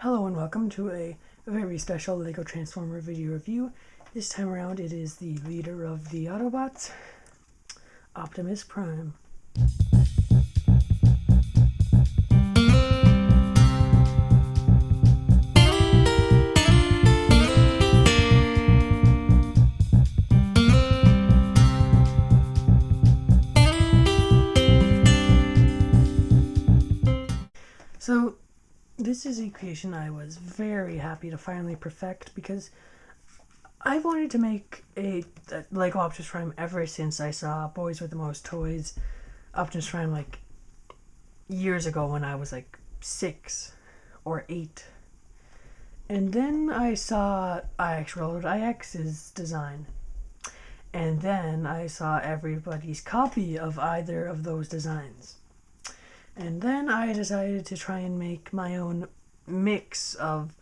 Hello and welcome to a very special LEGO Transformer video review. This time around it is the leader of the Autobots, Optimus Prime. So this is a creation I was very happy to finally perfect because I wanted to make a LEGO Optimus Prime ever since I saw Boys with the Most Toys Optimus Prime like years ago when I was like 6 or 8. And then I saw IX's design. And then I saw everybody's copy of either of those designs. And then I decided to try and make my own mix of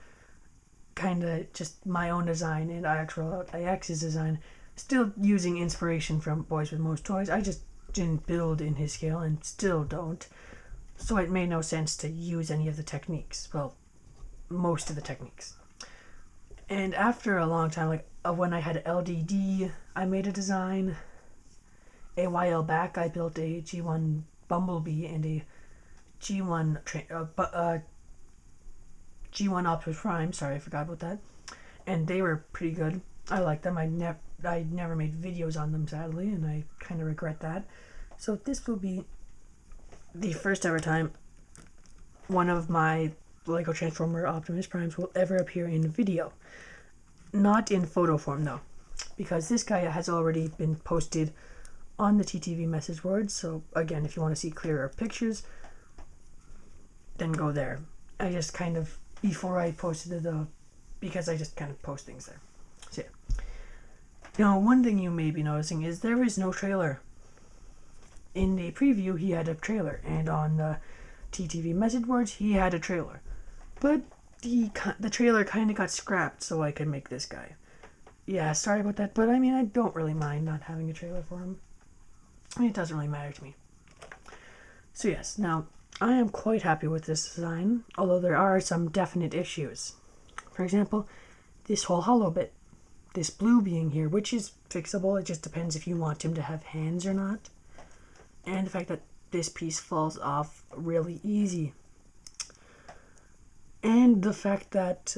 kind of just my own design and IX's design, still using inspiration from Boys with Most Toys. I just didn't build in his scale and still don't. So it made no sense to use any of the techniques. Well, most of the techniques. And after a long time, like when I had LDD, I made a design. A while back, I built a G1 Bumblebee and a G1 Optimus Prime. Sorry, I forgot about that. And they were pretty good. I like them. I never made videos on them, sadly, and I kind of regret that. So this will be the first ever time one of my LEGO Transformer Optimus Primes will ever appear in video. Not in photo form, though, because this guy has already been posted on the TTV Message board. So again, if you want to see clearer pictures, then go there. I just kind of, before I posted it, because I just kind of post things there. So yeah. Now, one thing you may be noticing is there is no trailer. In the preview, he had a trailer, and on the TTV Message boards, he had a trailer. But the trailer kind of got scrapped so I could make this guy. Yeah, sorry about that, but I mean, I don't really mind not having a trailer for him. I mean, it doesn't really matter to me. So yes, now, I am quite happy with this design, although there are some definite issues. For example, this whole hollow bit, this blue being here, which is fixable. It just depends if you want him to have hands or not. And the fact that this piece falls off really easy. And the fact that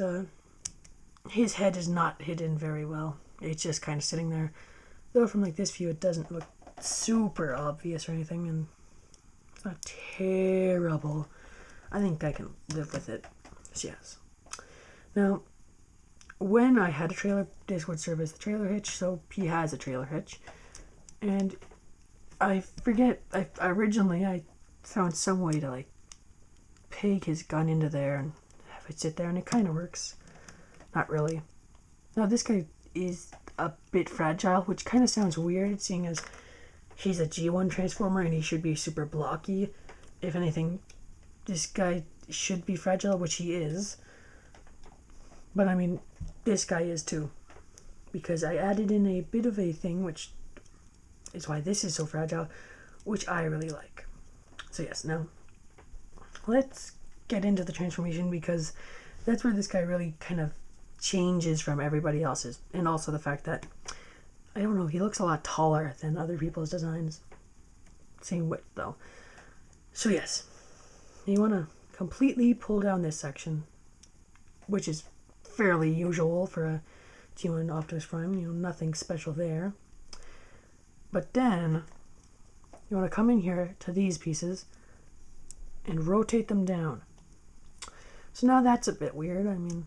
his head is not hidden very well. It's just kind of sitting there. Though from like this view, it doesn't look super obvious or anything, and it's not terrible. I think I can live with it. So yes. Now, when I had a trailer, this would serve as the trailer hitch, so he has a trailer hitch. And I forget, originally I found some way to like peg his gun into there and have it sit there, and it kind of works. Not really. Now this guy is a bit fragile, which kind of sounds weird, seeing as he's a G1 Transformer and he should be super blocky. If anything, this guy should be fragile, which he is. But I mean, this guy is too. Because I added in a bit of a thing, which is why this is so fragile, which I really like. So yes, now, let's get into the transformation, because that's where this guy really kind of changes from everybody else's. And also the fact that, I don't know, he looks a lot taller than other people's designs. Same width, though. So yes, you want to completely pull down this section, which is fairly usual for a G1 Optimus Prime, you know, nothing special there. But then, you want to come in here to these pieces and rotate them down. So now that's a bit weird. I mean,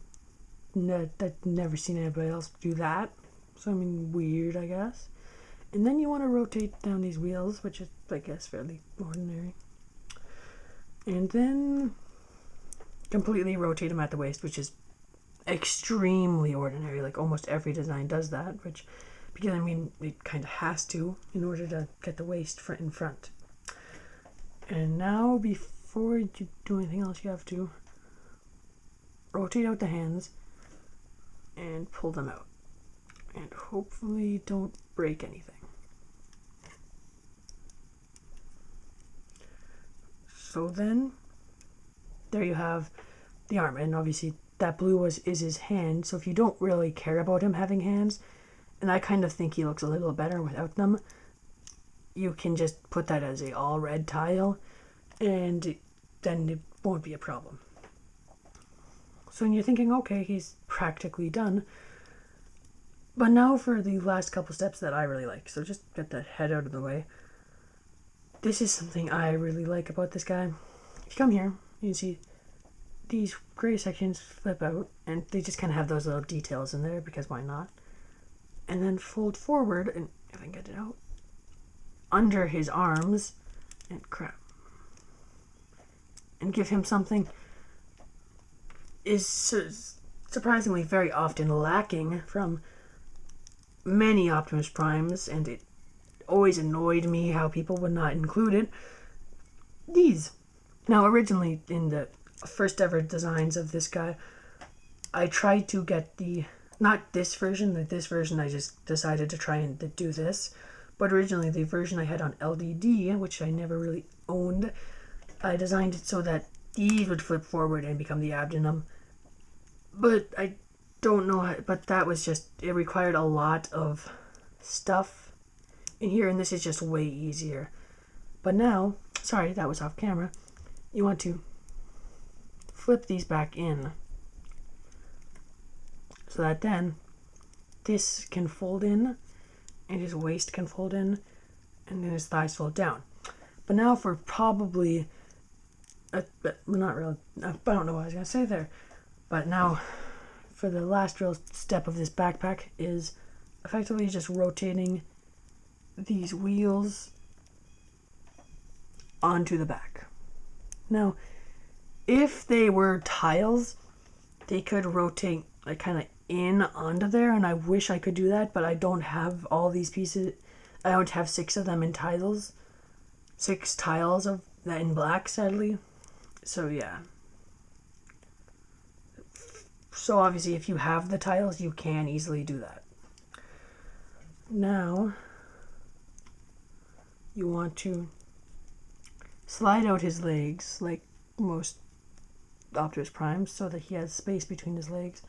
I've never seen anybody else do that. So I mean, weird, I guess. And then you want to rotate down these wheels, which is, I guess, fairly ordinary. And then completely rotate them at the waist, which is extremely ordinary. Like almost every design does that, which, because I mean, it kind of has to in order to get the waist in front. And now, before you do anything else, you have to rotate out the hands and pull them out. And hopefully don't break anything. So then, there you have the arm. And obviously that blue is his hand, so if you don't really care about him having hands, and I kind of think he looks a little better without them, you can just put that as a all red tile, and then it won't be a problem. So when you're thinking, okay, he's practically done, but now for the last couple steps that I really like. So just get that head out of the way. This is something I really like about this guy. If you come here, you can see these gray sections flip out, and they just kind of have those little details in there, because why not? And then fold forward, and if I can get it out, under his arms, and and give him something is surprisingly very often lacking from many Optimus Primes, and it always annoyed me how people would not include it. These. Now, originally, in the first ever designs of this guy, I tried to get not this version, I just decided to try and do this, but originally the version I had on LDD, which I never really owned, I designed it so that these would flip forward and become the abdomen. But I don't know how, but that was just, it required a lot of stuff in here, and this is just way easier. But now, sorry, that was off camera, you want to flip these back in so that then this can fold in, and his waist can fold in, and then his thighs fold down. But now for probably, not really, I don't know what I was going to say there, but now for the last real step of this backpack is effectively just rotating these wheels onto the back. Now, if they were tiles, they could rotate like kind of in onto there, and I wish I could do that, but I don't have all these pieces. I don't have 6 of them in tiles. 6 tiles of that in black, sadly. So yeah. So obviously if you have the tiles, you can easily do that. Now, you want to slide out his legs like most Optimus Primes so that he has space between his legs.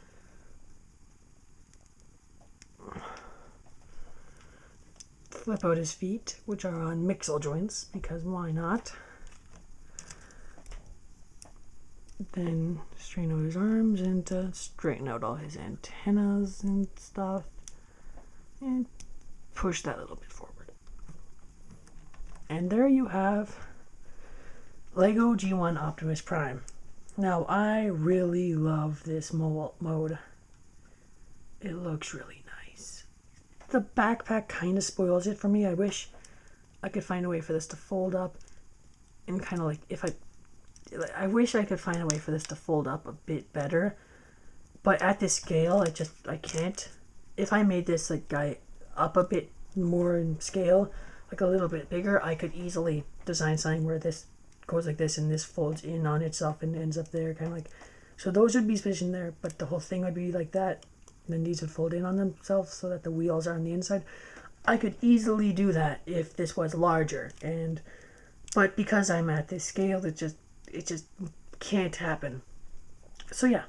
Flip out his feet, which are on mixel joints, because why not? Then straighten out his arms and straighten out all his antennas and stuff, and push that a little bit forward. And there you have Lego G1 Optimus Prime. Now, I really love this mode. It looks really nice. The backpack kind of spoils it for me. I wish I could find a way for this to fold up and kind of like, I wish I could find a way for this to fold up a bit better, but at this scale, I can't. If I made this like guy up a bit more in scale, like a little bit bigger, I could easily design something where this goes like this and this folds in on itself and ends up there, kind of like, so those would be positioned there, but the whole thing would be like that, and then these would fold in on themselves so that the wheels are on the inside. I could easily do that if this was larger, but because I'm at this scale, it just can't happen. So yeah,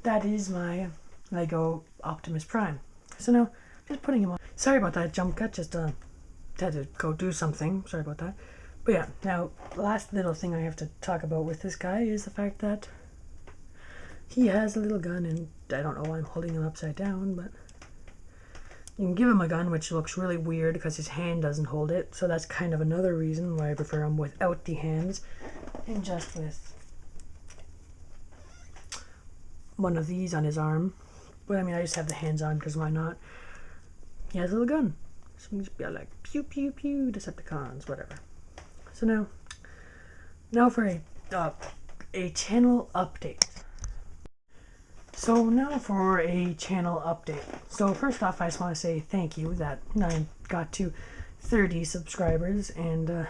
that is my Lego Optimus Prime. So now, just putting him on. Sorry about that jump cut, just had to go do something. Sorry about that. But yeah, now, last little thing I have to talk about with this guy is the fact that he has a little gun, and I don't know why I'm holding him upside down, but you can give him a gun, which looks really weird because his hand doesn't hold it, so that's kind of another reason why I prefer him without the hands and just with one of these on his arm. But I mean, I just have the hands on because why not? He has a little gun, so we can just be like pew pew pew, Decepticons, whatever. So now for a channel update. So now for a channel update. So first off, I just want to say thank you that I got to 30 subscribers, and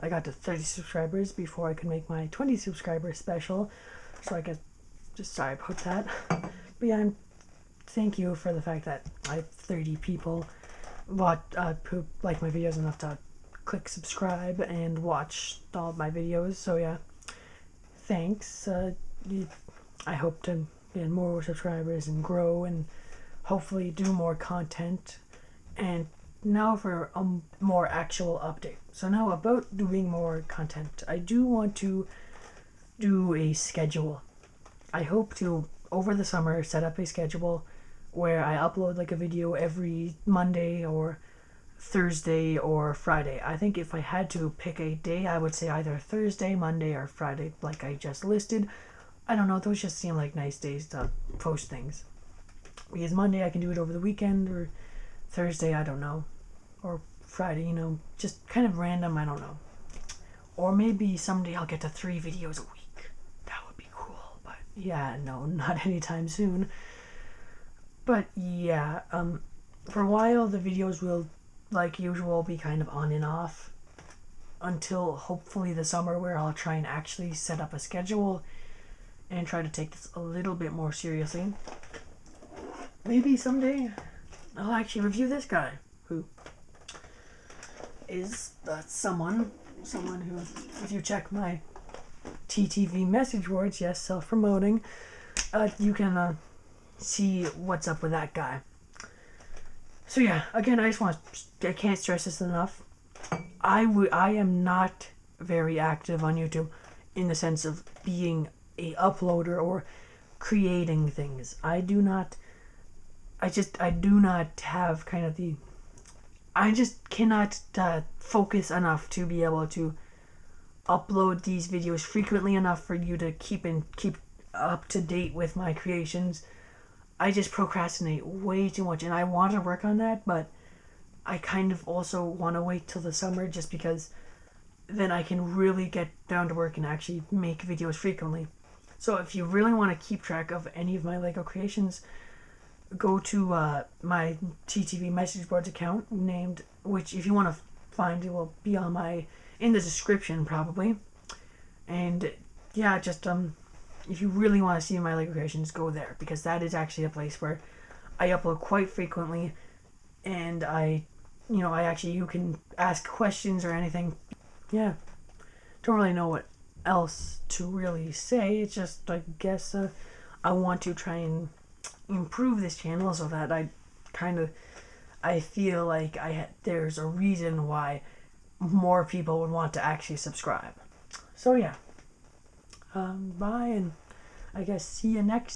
I got to 30 subscribers before I could make my 20 subscriber special. So I guess, just sorry about that. But yeah, thank you for the fact that I have 30 people who like my videos enough to click subscribe and watch all of my videos. So yeah, thanks. I hope to get more subscribers and grow and hopefully do more content. And now for a more actual update. So now about doing more content. I do want to do a schedule. I hope to, over the summer, set up a schedule where I upload like a video every Monday or Thursday or Friday. I think if I had to pick a day, I would say either Thursday, Monday, or Friday, like I just listed. I don't know, those just seem like nice days to post things. Because Monday I can do it over the weekend, or Thursday, I don't know. Or Friday, you know, just kind of random, I don't know. Or maybe someday I'll get to 3 videos a week. That would be cool, but yeah, no, not anytime soon. But yeah, for a while the videos will, like usual, be kind of on and off until hopefully the summer, where I'll try and actually set up a schedule and try to take this a little bit more seriously. Maybe someday I'll actually review this guy, who is someone who, if you check my TTV message boards, yes, self-promoting, you can see what's up with that guy. So yeah, again, I can't stress this enough. I am not very active on YouTube in the sense of being a uploader or creating things. I do not have kind of I just cannot focus enough to be able to upload these videos frequently enough for you to keep up to date with my creations. I just procrastinate way too much, and I want to work on that, but I kind of also want to wait till the summer, just because then I can really get down to work and actually make videos frequently. So if you really want to keep track of any of my Lego creations, go to my TTV Message Boards account, named, which if you want to find, it will be in the description probably. And yeah, just if you really want to see my Lego creations, go there, because that is actually a place where I upload quite frequently, and you can ask questions or anything. Yeah, don't really know what else to really say. It's just, I guess, I want to try and improve this channel so that I feel like there's a reason why more people would want to actually subscribe. So yeah, bye, and I guess see you next